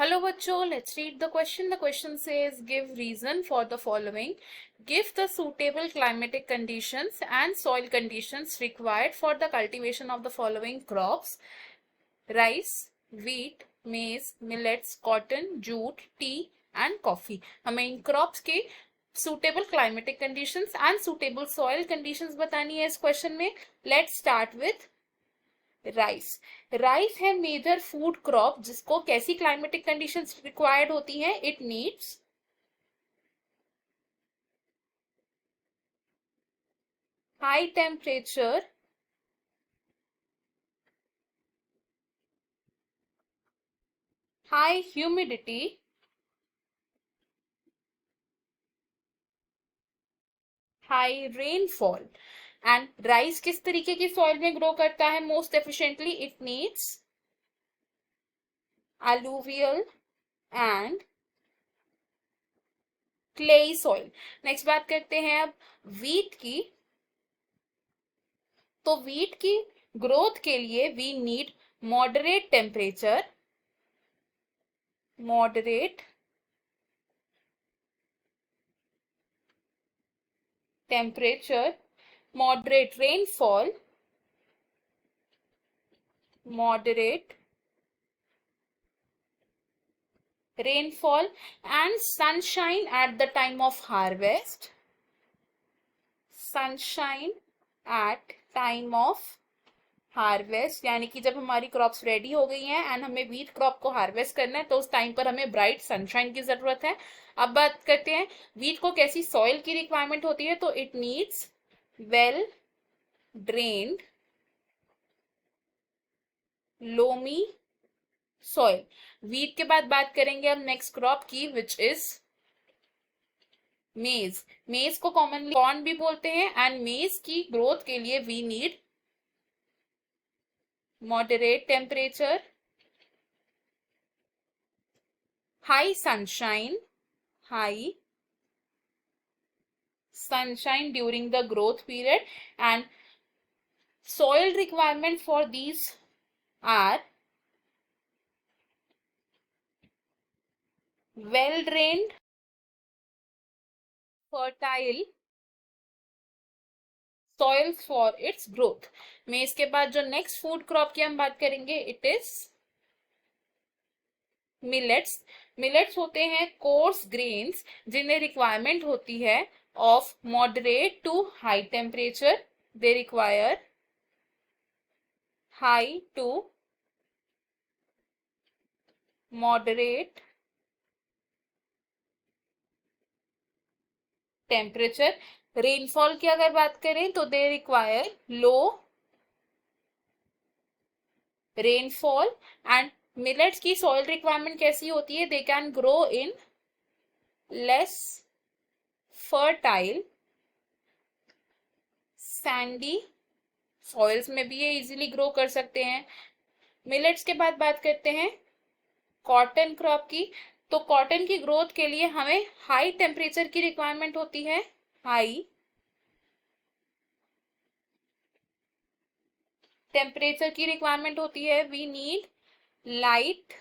Hello बच्चों, let's read the question. The question says give reason for the following. Give the suitable climatic conditions and soil conditions required for the cultivation of the following crops: rice, wheat, maize, millets, cotton, jute, tea and coffee. हमें इन crops के suitable climatic conditions and suitable soil conditions बतानी है इस question में. Let's start with rice. Rice है major food crop जिसको कैसी climatic conditions required होती हैं. It needs high temperature, high humidity, high rainfall. And rice किस तरीके की सॉइल में ग्रो करता है most efficiently? It needs alluvial and clayey soil. Next बात करते हैं अब वीट की. तो वीट की ग्रोथ के लिए we need moderate temperature, moderate temperature, moderate rainfall, moderate rainfall and sunshine at the time of harvest. Sunshine at time of harvest, यानी कि जब हमारी क्रॉप्स रेडी हो गई हैं एंड हमें व्हीट क्रॉप को हार्वेस्ट करना है तो उस टाइम पर हमें ब्राइट सनशाइन की जरूरत है. अब बात करते हैं व्हीट को कैसी सॉइल की रिक्वायरमेंट होती है. तो it needs well drained loamy soil. Wheat के बाद बात करेंगे अब नेक्स्ट क्रॉप की विच इज मेज. मेज को कॉमनली कॉर्न भी बोलते हैं एंड मेज की ग्रोथ के लिए we need moderate temperature, high sunshine, high sunshine during the growth period, and soil requirement for these are well drained, fertile soils for its growth. में इसके बाद जो नेक्स्ट फूड क्रॉप की हम बात करेंगे इट इज मिलेट्स. मिलेट्स होते हैं कोर्स ग्रेन्स जिन्हें रिक्वायरमेंट होती है of moderate to high temperature. They require high to moderate temperature. Rainfall की अगर बात करें तो they require low rainfall. And millets की सॉइल रिक्वायरमेंट कैसी होती है? They can grow in less fertile sandy soils में भी ये इजीली ग्रो कर सकते हैं. मिलेट्स के बाद बात करते हैं कॉटन क्रॉप की. तो कॉटन की ग्रोथ के लिए हमें हाई टेम्परेचर की रिक्वायरमेंट होती है. हाई टेम्परेचर की रिक्वायरमेंट होती है. We need light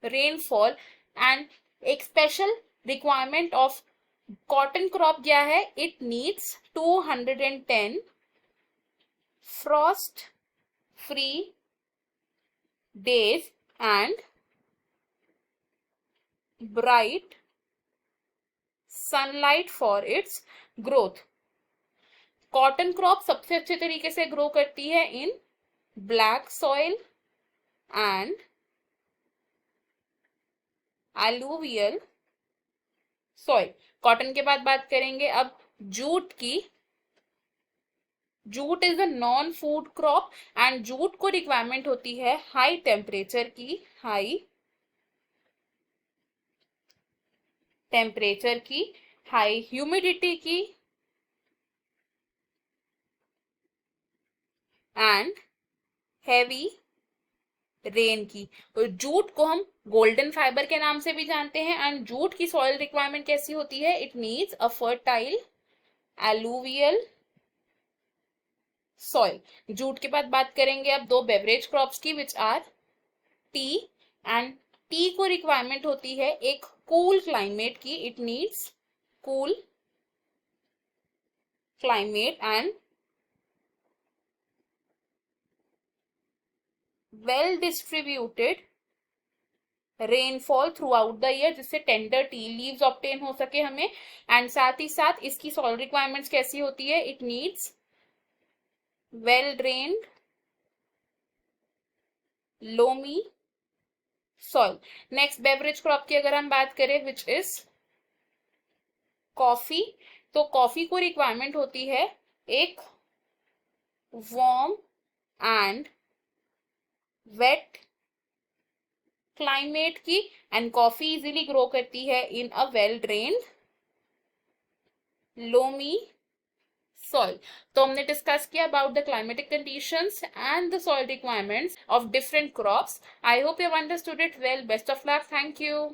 rainfall and एक special requirement of cotton crop क्या है? It needs 210 frost free days and bright sunlight for its growth. Cotton crop सबसे अच्छे तरीके से ग्रो करती है in black soil and alluvial soil. Cotton के बाद बात करेंगे अब जूट की. Jute is a non food crop and jute को रिक्वायरमेंट होती है हाई टेम्परेचर की. हाई टेम्परेचर की, हाई ह्यूमिडिटी की एंड हैवी रेन की. तो जूट को हम गोल्डन फाइबर के नाम से भी जानते हैं. एंड जूट की सॉइल रिक्वायरमेंट कैसी होती है? It needs a fertile alluvial soil. Jute के बाद बात करेंगे अब दो बेवरेज क्रॉप्स की which R T and T को रिक्वायरमेंट होती है एक कूल क्लाइमेट की, it needs cool climate and well distributed rainfall through out the year, जिससे टेंडर टी लीव्स ऑब्टेन हो सके हमें। एंड साथ ही साथ इसकी सॉइल रिक्वायरमेंट्स कैसी होती है, it needs well drained loamy soil. Next beverage crop की अगर हम बात करें विच इज कॉफी, तो कॉफी को रिक्वायरमेंट होती है एक वार्म एंड वेट क्लाइमेट की, एंड कॉफी इजीली ग्रो करती है in a well drained loamy soil. तो हमने डिस्कस किया about the climatic conditions and the soil requirements of different crops. I hope you have understood it well. Best of luck. Thank you.